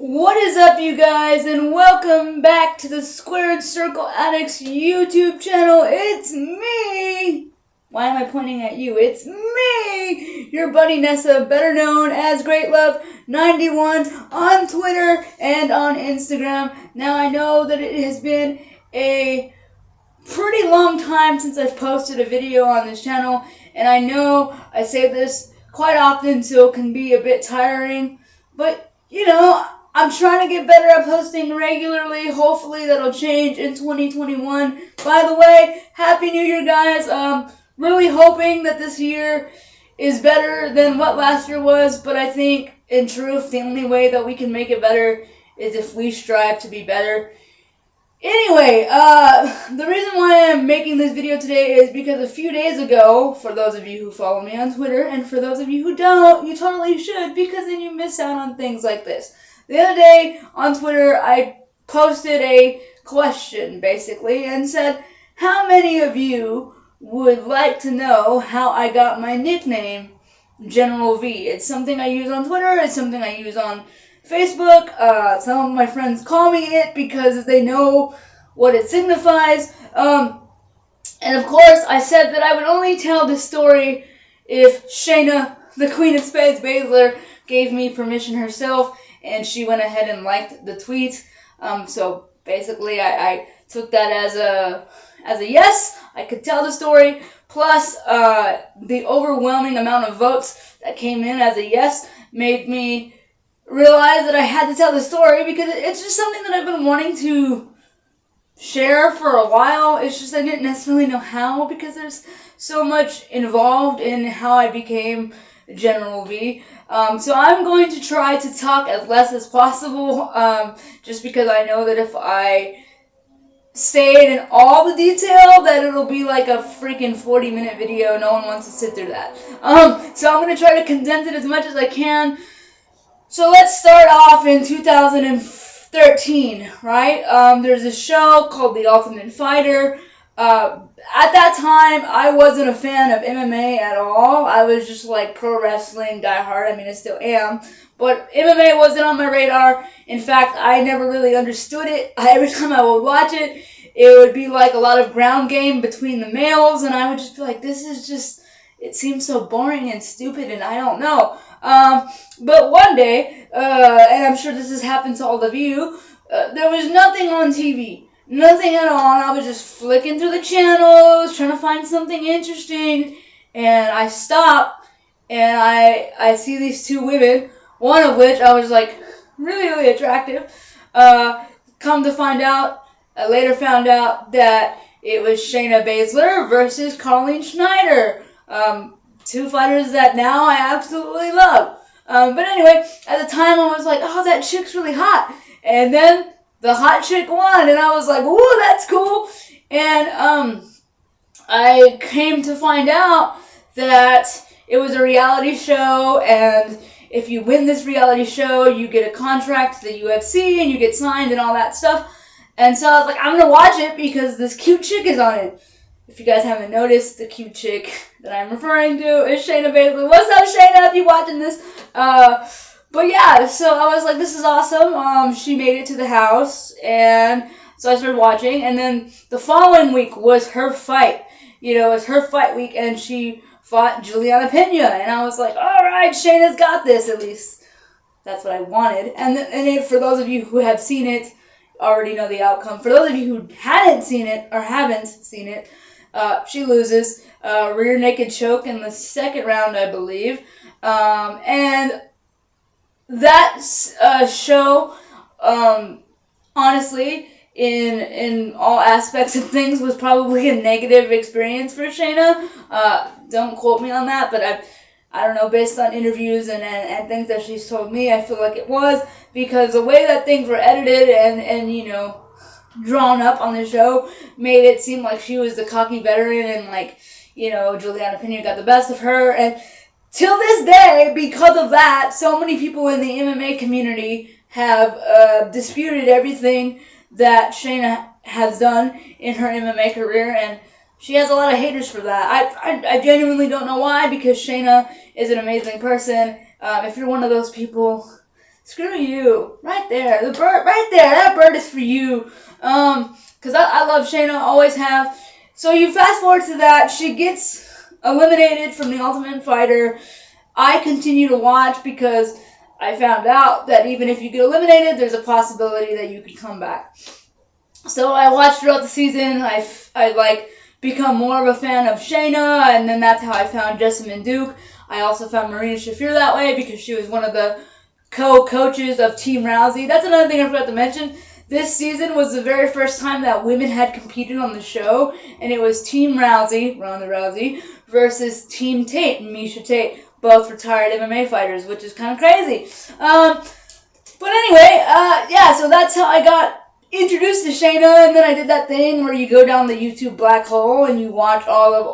What is up, you guys, and welcome back to the Squared Circle Addicts YouTube channel. It's me! Why am I pointing at you? It's me! Your buddy Nessa, better known as GreatLove91 on Twitter and on Instagram. Now, I know that it has been a pretty long time since I've posted a video on this channel, and I know I say this quite often, so it can be a bit tiring, but, you know, I'm trying to get better at posting regularly. Hopefully that'll change in 2021. By the way, Happy New Year, guys. Really hoping that this year is better than what last year was, but I think, in truth, the only way that we can make it better is if we strive to be better. Anyway, the reason why I'm making this video today is because a few days ago, for those of you who follow me on Twitter, and for those of you who don't, you totally should, because then you miss out on things like this. The other day on Twitter, I posted a question, basically, and said, how many of you would like to know how I got my nickname, General V? It's something I use on Twitter, it's something I use on Facebook. Some of my friends call me it because they know what it signifies. And of course, I said that I would only tell this story if Shayna, the Queen of Spades Baszler, gave me permission herself, and she went ahead and liked the tweet. So basically, I took that as a yes. I could tell the story. Plus, the overwhelming amount of votes that came in as a yes made me realize that I had to tell the story, because it's just something that I've been wanting to share for a while. It's just I didn't necessarily know how, because there's so much involved in how I became General V. So I'm going to try to talk as less as possible, just because I know that if I say it in all the detail, that it'll be like a freaking 40-minute video. No one wants to sit through that. So I'm going to try to condense it as much as I can. So let's start off in 2013, right? There's a show called The Ultimate Fighter. At that time, I wasn't a fan of MMA at all. I was just like pro wrestling diehard. I mean, I still am. But MMA wasn't on my radar. In fact, I never really understood it. Every time I would watch it, it would be like a lot of ground game between the males. And I would just be like, this is just, it seems so boring and stupid, and I don't know. But one day, and I'm sure this has happened to all of you, there was nothing on TV. Nothing at all, and I was just flicking through the channels, trying to find something interesting, and I stop, and I see these two women, one of which I was like, really, really attractive. Come to find out, I later found out that it was Shayna Baszler versus Carleen Schneider. Two fighters that now I absolutely love. But anyway, at the time I was like, oh, that chick's really hot. And then the hot chick won, and I was like, ooh, that's cool. And I came to find out that it was a reality show, and if you win this reality show, you get a contract to the UFC, and you get signed and all that stuff. And so I was like, I'm going to watch it because this cute chick is on it. If you guys haven't noticed, the cute chick that I'm referring to is Shayna Baszler. What's up, Shayna, if you're watching this? But yeah, so I was like, this is awesome. She made it to the house, and so I started watching, and then the following week was her fight. You know, it was her fight week, and she fought Juliana Pena, and I was like, all right, Shayna's got this, at least. That's what I wanted. And for those of you who have seen it, already know the outcome. For those of you who hadn't seen it, or haven't seen it, she loses, rear naked choke in the second round, I believe. And that show, honestly, in all aspects of things, was probably a negative experience for Shayna. Don't quote me on that, but I don't know, based on interviews and things that she's told me, I feel like it was, because the way that things were edited and you know, drawn up on the show made it seem like she was the cocky veteran, and like, you know, Juliana Pena got the best of her. And till this day, because of that, so many people in the MMA community have disputed everything that Shayna has done in her MMA career, and she has a lot of haters for that. I genuinely don't know why, because Shayna is an amazing person. If you're one of those people Screw you. Right there. The bird, right there. That bird is for you. Because I love Shayna, always have. So you fast forward to that. She gets eliminated from the Ultimate Fighter. I continue to watch because I found out that even if you get eliminated, there's a possibility that you could come back. So I watched throughout the season. I like become more of a fan of Shayna, and then that's how I found Jessamyn Duke. I also found Marina Shafir that way because she was one of the co-coaches of Team Rousey. That's another thing I forgot to mention. This season was the very first time that women had competed on the show, and it was Team Rousey, Ronda Rousey, versus Team Tate, Miesha Tate, both retired MMA fighters, which is kind of crazy. But anyway, yeah, so that's how I got introduced to Shayna, and then I did that thing where you go down the YouTube black hole and you watch all of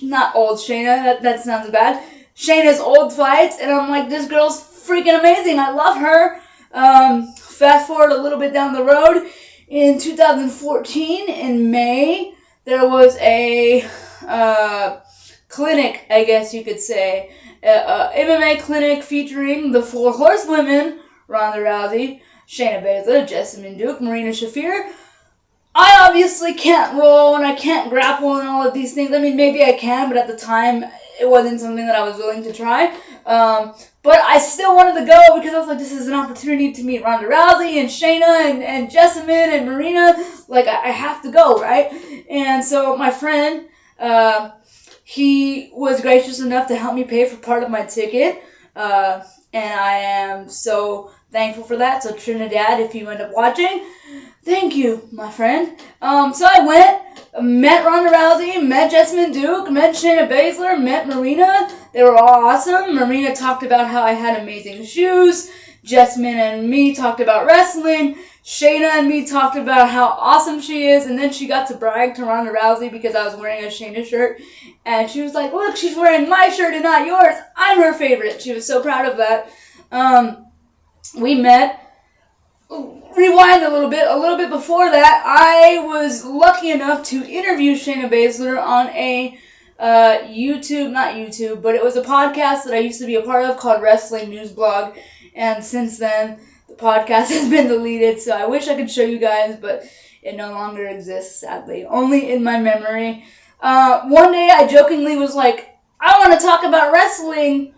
not old Shayna, that sounds bad, Shayna's old fights, and I'm like, this girl's freaking amazing, I love her. Fast forward a little bit down the road, in 2014, in May, there was a clinic, I guess you could say, MMA clinic featuring the 4 horsewomen, Ronda Rousey, Shayna Baszler, Jessamyn Duke, Marina Shafir. I obviously can't roll and I can't grapple and all of these things. I mean, maybe I can, but at the time, it wasn't something that I was willing to try. But I still wanted to go because I was like, this is an opportunity to meet Ronda Rousey and Shayna and Jessamyn and Marina. Like, I have to go, right? And so my friend, he was gracious enough to help me pay for part of my ticket. And I am so thankful for that. So Trinidad, if you end up watching, thank you, my friend. So I went, met Ronda Rousey, met Jessamyn Duke, met Shayna Baszler, met Marina. They were all awesome. Marina talked about how I had amazing shoes. Jessamyn and me talked about wrestling. Shayna and me talked about how awesome she is. And then she got to brag to Ronda Rousey because I was wearing a Shayna shirt. And she was like, look, she's wearing my shirt and not yours. I'm her favorite. She was so proud of that. We met. Rewind a little bit before that, I was lucky enough to interview Shayna Baszler on a not YouTube, but it was a podcast that I used to be a part of called Wrestling News Blog, and since then, the podcast has been deleted, so I wish I could show you guys, but it no longer exists, sadly, only in my memory. One day, I jokingly was like, I want to talk about wrestling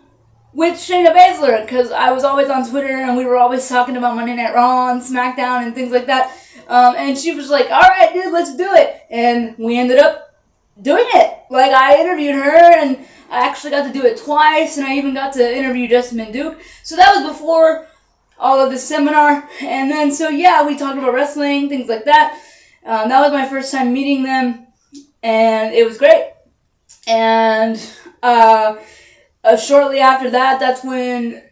with Shayna Baszler, because I was always on Twitter, and we were always talking about Monday Night Raw and SmackDown and things like that, and she was like, alright dude, let's do it, and we ended up doing it. Like, I interviewed her, and I actually got to do it twice, and I even got to interview Jessamyn Duke, so that was before all of the seminar, and then, so yeah, we talked about wrestling, things like that. That was my first time meeting them, and it was great, and, shortly after that, that's when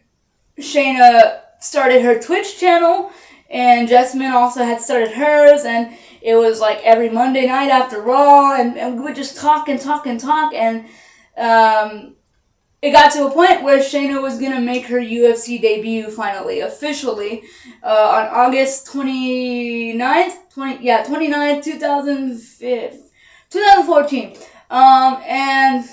Shayna started her Twitch channel, and Jessamyn also had started hers, and it was like every Monday night after Raw, and we would just talk, and it got to a point where Shayna was going to make her UFC debut finally, officially, on August 29th, 2014, and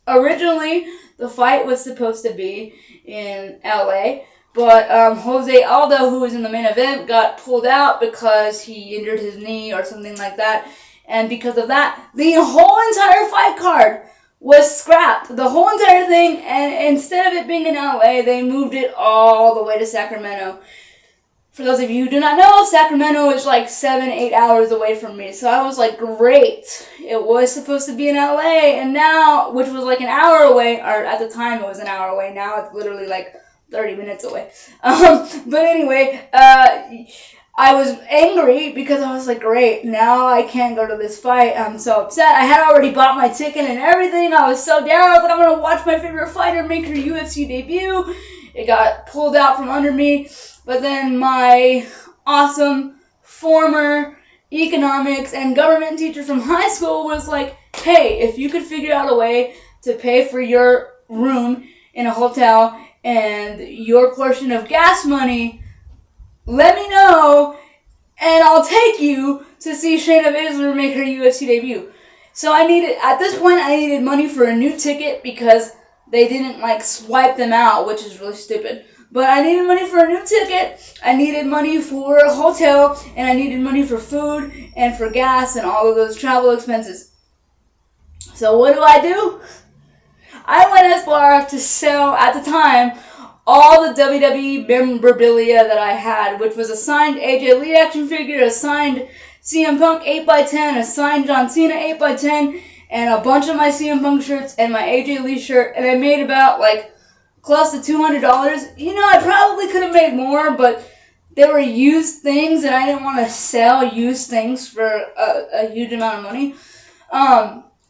originally, the fight was supposed to be in LA, but Jose Aldo, who was in the main event, got pulled out because he injured his knee or something like that, and because of that, the whole entire fight card was scrapped, the whole entire thing, and instead of it being in LA, they moved it all the way to Sacramento. For those of you who do not know, Sacramento is like 7-8 hours away from me. So I was like, great. It was supposed to be in LA, and now, which was like an hour away, or at the time it was an hour away. Now it's literally like 30 minutes away. But anyway, I was angry because I was like, great, now I can't go to this fight. I'm so upset. I had already bought my ticket and everything. I was so down. I was like, I'm going to watch my favorite fighter make her UFC debut. It got pulled out from under me. But then my awesome former economics and government teacher from high school was like, hey, if you could figure out a way to pay for your room in a hotel and your portion of gas money, let me know, and I'll take you to see Shayna Baszler make her UFC debut. So at this point, I needed money for a new ticket because they didn't, like, swipe them out, which is really stupid. But I needed money for a new ticket, I needed money for a hotel, and I needed money for food and for gas and all of those travel expenses. So what do? I went as far as to sell, at the time, all the WWE memorabilia that I had, which was a signed AJ Lee action figure, a signed CM Punk 8x10, a signed John Cena 8x10, and a bunch of my CM Punk shirts and my AJ Lee shirt, and I made about, close to $200. I probably could have made more, but they were used things, and I didn't want to sell used things for a huge amount of money.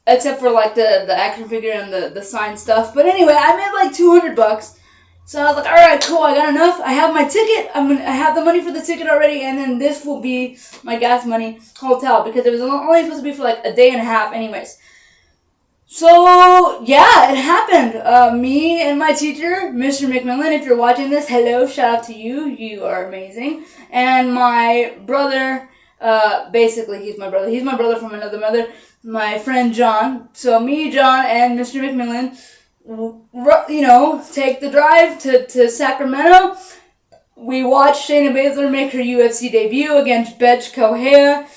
Except for, the action figure and the signed stuff. But anyway, I made, $200. So I was like, alright, cool, I got enough. I have my ticket. I have the money for the ticket already, and then this will be my gas money hotel, because it was only supposed to be for, a day and a half anyways. So, yeah, it happened. Me and my teacher, Mr. McMillan, if you're watching this, hello, shout out to you. You are amazing. And my brother, basically, he's my brother. He's my brother from another mother. My friend John. So me, John, and Mr. McMillan, take the drive to Sacramento. We watched Shayna Baszler make her UFC debut against Bethe Correia.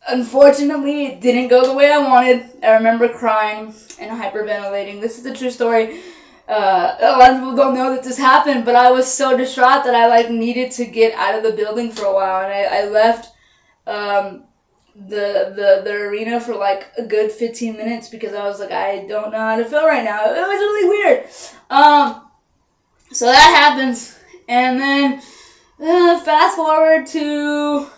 Unfortunately, it didn't go the way I wanted. I remember crying and hyperventilating. This is a true story. A lot of people don't know that this happened, but I was so distraught that I needed to get out of the building for a while, and I left the arena for a good 15 minutes because I was like, I don't know how to feel right now. It was really weird. So that happens, and then fast forward to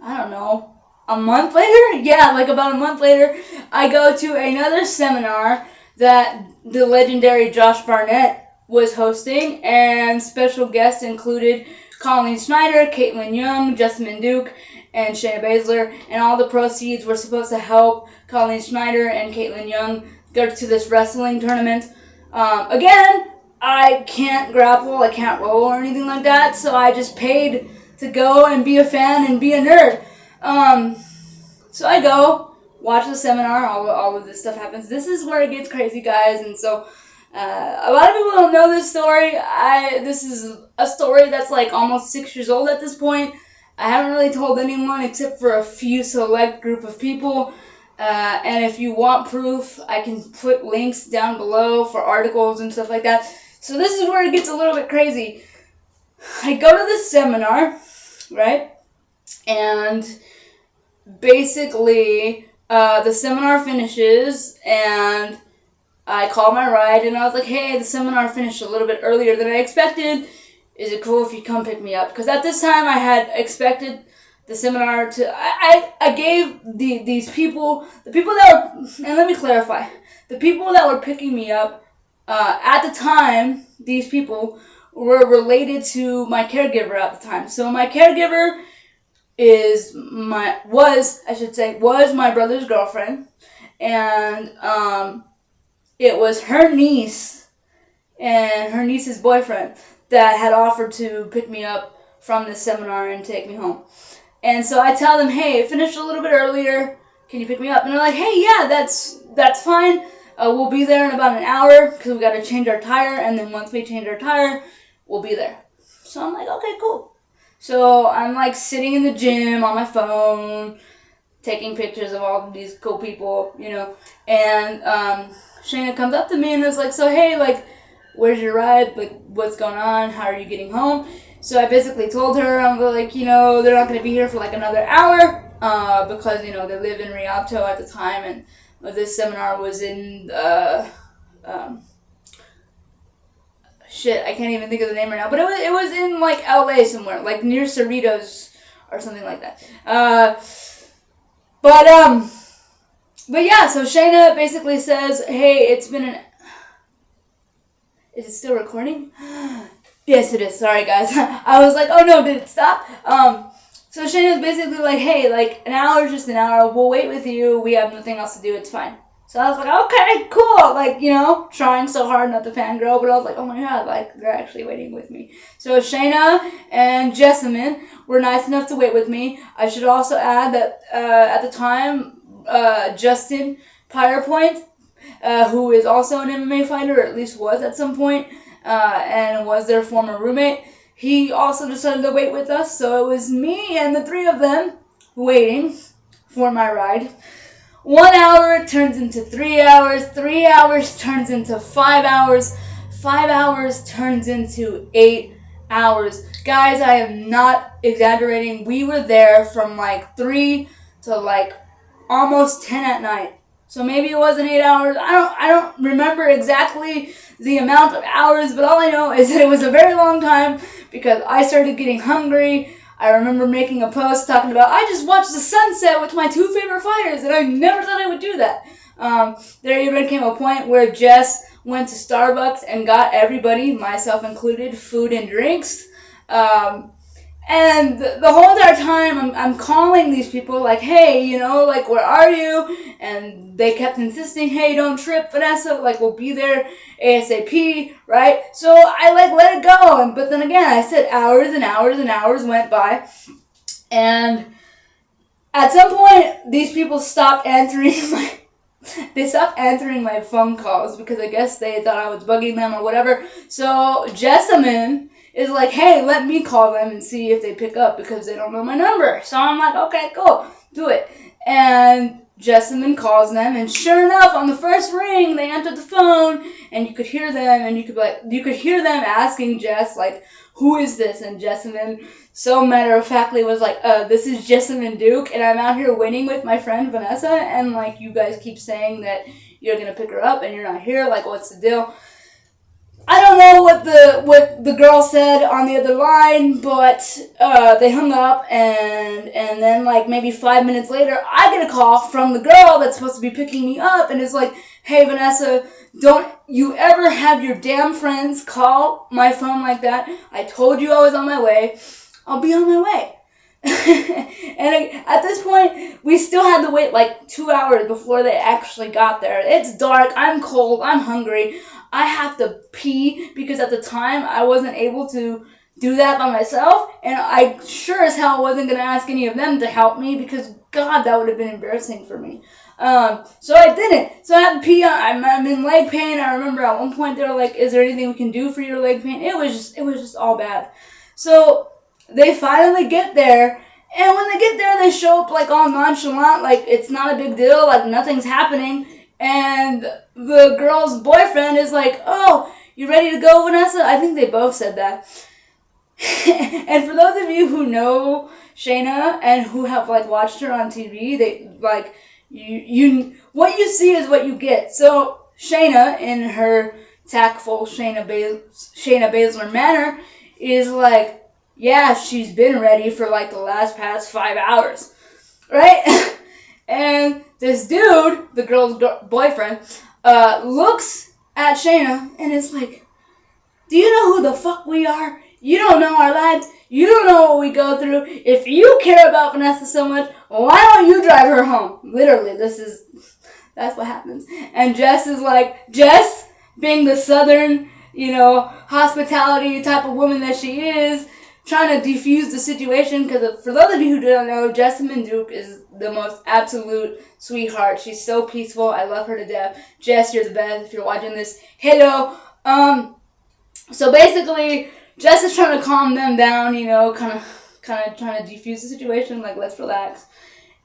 I don't know, a month later? Yeah, about a month later, I go to another seminar that the legendary Josh Barnett was hosting, and special guests included Colleen Schneider, Caitlin Young, Jessamyn Duke, and Shayna Baszler, and all the proceeds were supposed to help Colleen Schneider and Caitlin Young go to this wrestling tournament. Again, I can't grapple, I can't roll or anything like that, so I just paid to go and be a fan and be a nerd. So I go, watch the seminar, all of this stuff happens. This is where it gets crazy, guys, and so a lot of people don't know this story. This is a story that's almost 6 years old at this point. I haven't really told anyone except for a few select group of people. And if you want proof, I can put links down below for articles and stuff like that. So this is where it gets a little bit crazy. I go to this seminar, right? And basically, the seminar finishes, and I call my ride, and I was like, hey, the seminar finished a little bit earlier than I expected. Is it cool if you come pick me up? Because at this time, I had expected the seminar to... I gave these people... The people that were... And let me clarify. The people that were picking me up, at the time, these people were related to my caregiver at the time. So my caregiver was my brother's girlfriend. And, it was her niece and her niece's boyfriend that had offered to pick me up from the seminar and take me home. And so I tell them, hey, it finished a little bit earlier. Can you pick me up? And they're like, hey, yeah, that's fine. We'll be there in about an hour because we got to change our tire. And then once we change our tire, we'll be there. So I'm like, okay, cool. So I'm sitting in the gym on my phone, taking pictures of all of these cool people, and Shayna comes up to me and is like, so hey, where's your ride? What's going on? How are you getting home? So I basically told her, I'm like, they're not going to be here for another hour, because, they live in Rialto at the time, and this seminar was in, shit, I can't even think of the name right now, but it was in, LA somewhere, near Cerritos, or something like that. But yeah, so Shayna basically says, hey, it's been an... Is it still recording? Yes, it is. Sorry, guys. I was like, oh no, did it stop? So Shayna's basically like, hey, an hour is just an hour. We'll wait with you. We have nothing else to do. It's fine. So I was like, okay, cool. Trying so hard not to fangirl, but I was like, oh my god, they're actually waiting with me. So Shayna and Jessamyn were nice enough to wait with me. I should also add that at the time, Justin Pyrepoint, who is also an MMA fighter, or at least was at some point, and was their former roommate. He also decided to wait with us, so it was me and the three of them waiting for my ride. 1 hour turns into 3 hours, 3 hours turns into 5 hours, 5 hours turns into 8 hours. Guys, I am not exaggerating. We were there from like 3 to like almost 10 at night. So maybe it wasn't 8 hours. I don't remember exactly the amount of hours, but all I know is that it was a very long time because I started getting hungry. I remember making a post talking about, I just watched the sunset with my two favorite fighters, and I never thought I would do that. There even came a point where Jess went to Starbucks and got everybody, myself included, food and drinks. And the whole entire time, I'm calling these people like, hey, you know, like, where are you? And they kept insisting, hey, don't trip, Vanessa, like, we'll be there ASAP, right? So I, like, let it go. But then again, I said hours and hours and hours went by. And at some point, these people stopped answering my phone calls because I guess they thought I was bugging them or whatever. So Jessamine is like, hey, let me call them and see if they pick up because they don't know my number. So I'm like, okay, cool, do it. And Jessamine calls them, and sure enough, on the first ring, they answered the phone, and you could hear them, and you could hear them asking Jess, like, who is this? And Jessamine, so matter-of-factly, was like, this is Jessamine Duke, and I'm out here waiting with my friend Vanessa, and, like, you guys keep saying that you're gonna pick her up, and you're not here, like, what's the deal? I don't know what the girl said on the other line, but they hung up, and then, like, maybe 5 minutes later, I get a call from the girl that's supposed to be picking me up, and it's like, hey, Vanessa, don't you ever have your damn friends call my phone like that. I told you I was on my way. I'll be on my way. And at this point, we still had to wait like 2 hours before they actually got there. It's dark, I'm cold, I'm hungry. I have to pee because at the time I wasn't able to do that by myself, and I sure as hell wasn't going to ask any of them to help me because, God, that would have been embarrassing for me. So I didn't. So I had to pee. I'm in leg pain. I remember at one point they were like, is there anything we can do for your leg pain? It was just all bad. So they finally get there, and when they get there, they show up like all nonchalant, like it's not a big deal, like nothing's happening. And the girl's boyfriend is like, oh, you ready to go, Vanessa? I think they both said that. And for those of you who know Shayna and who have like watched her on TV, they like you what you see is what you get. So Shayna, in her tactful Shayna Baszler manner, is like, yeah, she's been ready for like the past 5 hours, right? And this dude, the girl's boyfriend, looks at Shayna and is like, do you know who the fuck we are? You don't know our lives. You don't know what we go through. If you care about Vanessa so much, why don't you drive her home? Literally, that's what happens. And Jess is like, Jess, being the southern, hospitality type of woman that she is, trying to defuse the situation, because for those of you who don't know, Jessamine Duke is the most absolute sweetheart. She's so peaceful. I love her to death. Jess, you're the best if you're watching this. Hello. So basically, Jess is trying to calm them down, kind of trying to defuse the situation, like, let's relax.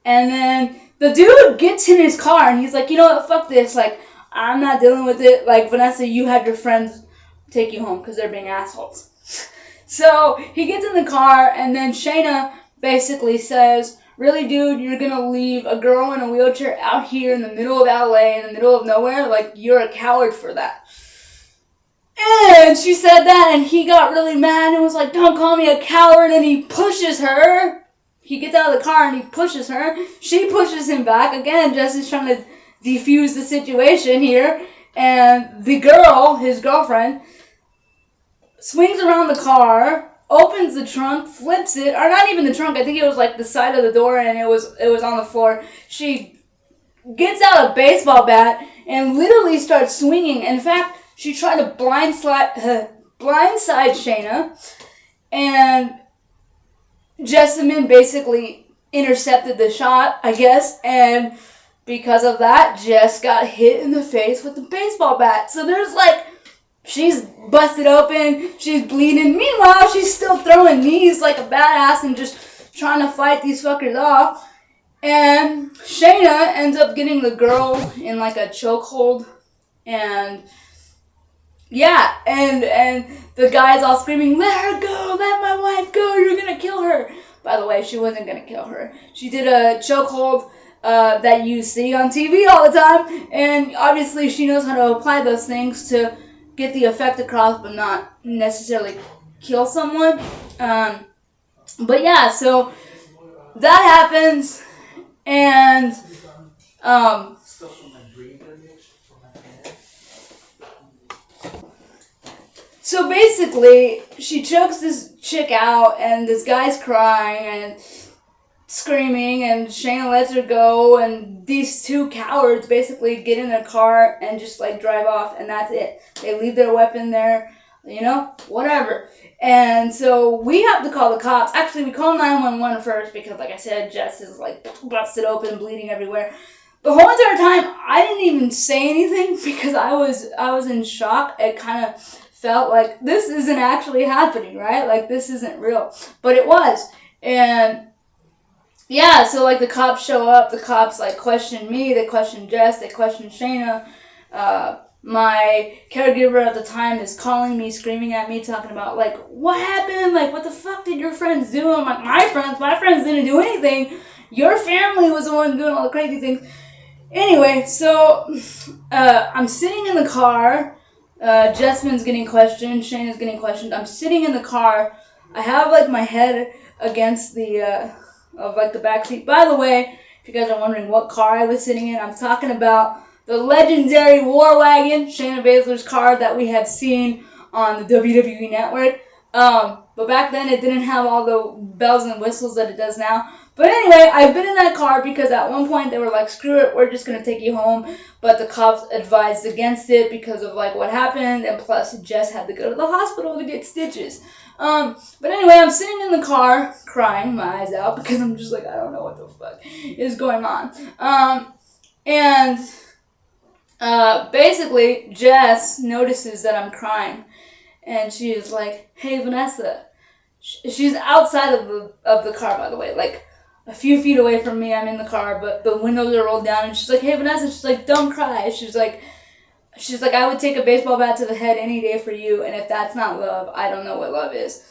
And then the dude gets in his car, and he's like, you know what, fuck this, like, I'm not dealing with it. Like, Vanessa, you had your friends take you home, because they're being assholes. So he gets in the car, and then Shayna basically says, really, dude, you're going to leave a girl in a wheelchair out here in the middle of LA, in the middle of nowhere? Like, you're a coward for that. And she said that, and he got really mad and was like, don't call me a coward, and he pushes her. He gets out of the car, and he pushes her. She pushes him back. Again, Jess is trying to defuse the situation here. And the girl, his girlfriend, swings around the car, opens the trunk, flips it, or not even the trunk, I think it was like the side of the door and it was on the floor. She gets out a baseball bat and literally starts swinging. In fact, she tried to blindside Shayna, and Jessamine basically intercepted the shot, I guess, and because of that, Jess got hit in the face with a baseball bat. So there's like, she's busted open, she's bleeding. Meanwhile, she's still throwing knees like a badass and just trying to fight these fuckers off. And Shayna ends up getting the girl in like a chokehold. And yeah, and the guy's all screaming, "Let her go! Let my wife go! You're gonna kill her!" By the way, she wasn't gonna kill her. She did a chokehold that you see on TV all the time, and obviously she knows how to apply those things to get the effect across, but not necessarily kill someone. But yeah, so that happens, and so basically, she chokes this chick out, and this guy's crying and screaming, and Shayna lets her go, and these two cowards basically get in their car and just like drive off, and that's it. They leave their weapon there, whatever. And so we have to call the cops. Actually, we call 911 first because, like I said, Jess is like busted open, bleeding everywhere. The whole entire time, I didn't even say anything because I was in shock. It kind of felt like this isn't actually happening, right? Like this isn't real, but it was. And yeah, so like the cops show up. The cops like question me. They question Jess. They question Shayna. My caregiver at the time is calling me, screaming at me, talking about like, what happened? Like, what the fuck did your friends do? I'm like, my friends didn't do anything. Your family was the one doing all the crazy things. Anyway, so I'm sitting in the car. Jessamyn's getting questioned. Shayna's getting questioned. I'm sitting in the car. I have like my head against the of like the back seat. By the way, if you guys are wondering what car I was sitting in, I'm talking about the legendary War Wagon, Shayna Baszler's car that we had seen on the WWE Network. But back then it didn't have all the bells and whistles that it does now. But anyway, I've been in that car because at one point they were like, screw it, we're just going to take you home. But the cops advised against it because of like what happened. And plus, Jess had to go to the hospital to get stitches. But anyway, I'm sitting in the car crying my eyes out because I'm just like, I don't know what the fuck is going on. Basically, Jess notices that I'm crying. And she is like, hey, Vanessa. She's outside of the car, by the way. Like, a few feet away from me, I'm in the car, but the windows are rolled down. And she's like, hey, Vanessa. She's like, don't cry. She's like, I would take a baseball bat to the head any day for you. And if that's not love, I don't know what love is.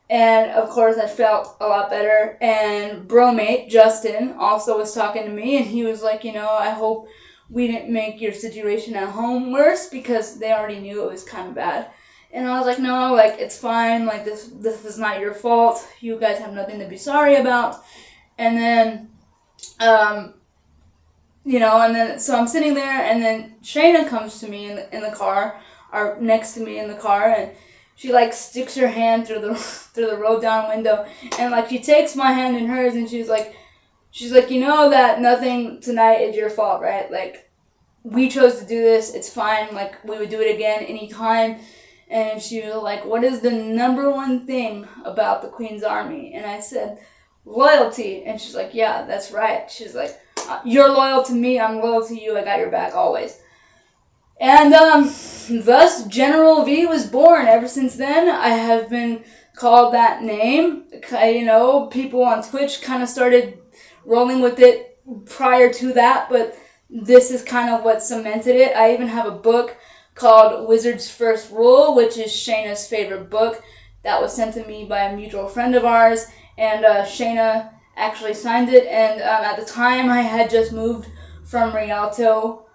And, of course, I felt a lot better. And bromate, Justin, also was talking to me. And he was like, I hope we didn't make your situation at home worse because they already knew it was kind of bad. And I was like, no, like, it's fine. Like, this is not your fault. You guys have nothing to be sorry about. And then, so I'm sitting there, and then Shayna comes to me in the car, or next to me in the car, and she, like, sticks her hand through the roll-down window, and, like, she takes my hand in hers, and she's like, you know that nothing tonight is your fault, right? Like, we chose to do this. It's fine. Like, we would do it again anytime. And she was like, what is the number one thing about the Queen's Army? And I said, loyalty. And she's like, yeah, that's right. She's like, you're loyal to me. I'm loyal to you. I got your back always. And thus, General V was born. Ever since then, I have been called that name. People on Twitch kind of started rolling with it prior to that, but this is kind of what cemented it. I even have a book called Wizard's First Rule, which is Shayna's favorite book that was sent to me by a mutual friend of ours, and Shayna actually signed it, and at the time I had just moved from Rialto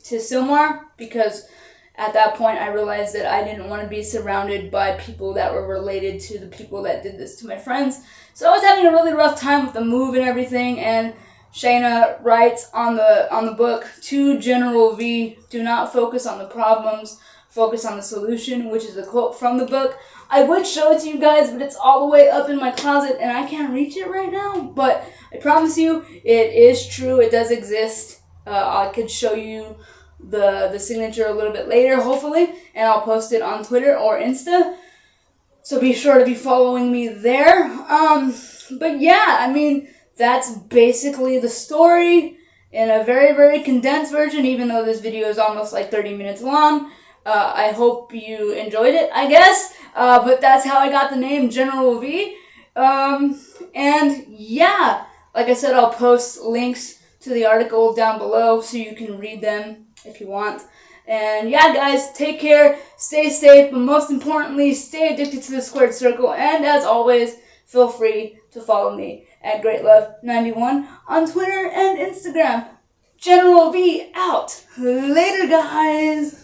to Sylmar, because at that point I realized that I didn't want to be surrounded by people that were related to the people that did this to my friends. So I was having a really rough time with the move and everything, and Shayna writes on the book, to General V, do not focus on the problems, focus on the solution, which is a quote from the book. I would show it to you guys, but it's all the way up in my closet, and I can't reach it right now. But I promise you, it is true. It does exist. I could show you the signature a little bit later, hopefully, and I'll post it on Twitter or Insta. So be sure to be following me there. But yeah, I mean, that's basically the story. in a very, very condensed version, even though this video is almost like 30 minutes long. I hope you enjoyed it, I guess. But that's how I got the name General V. And yeah, like I said, I'll post links to the article down below so you can read them if you want. And yeah, guys, take care, stay safe, but most importantly, stay addicted to the squared circle. And as always, feel free to follow me at GreatLove91 on Twitter and Instagram. General V out. Later, guys.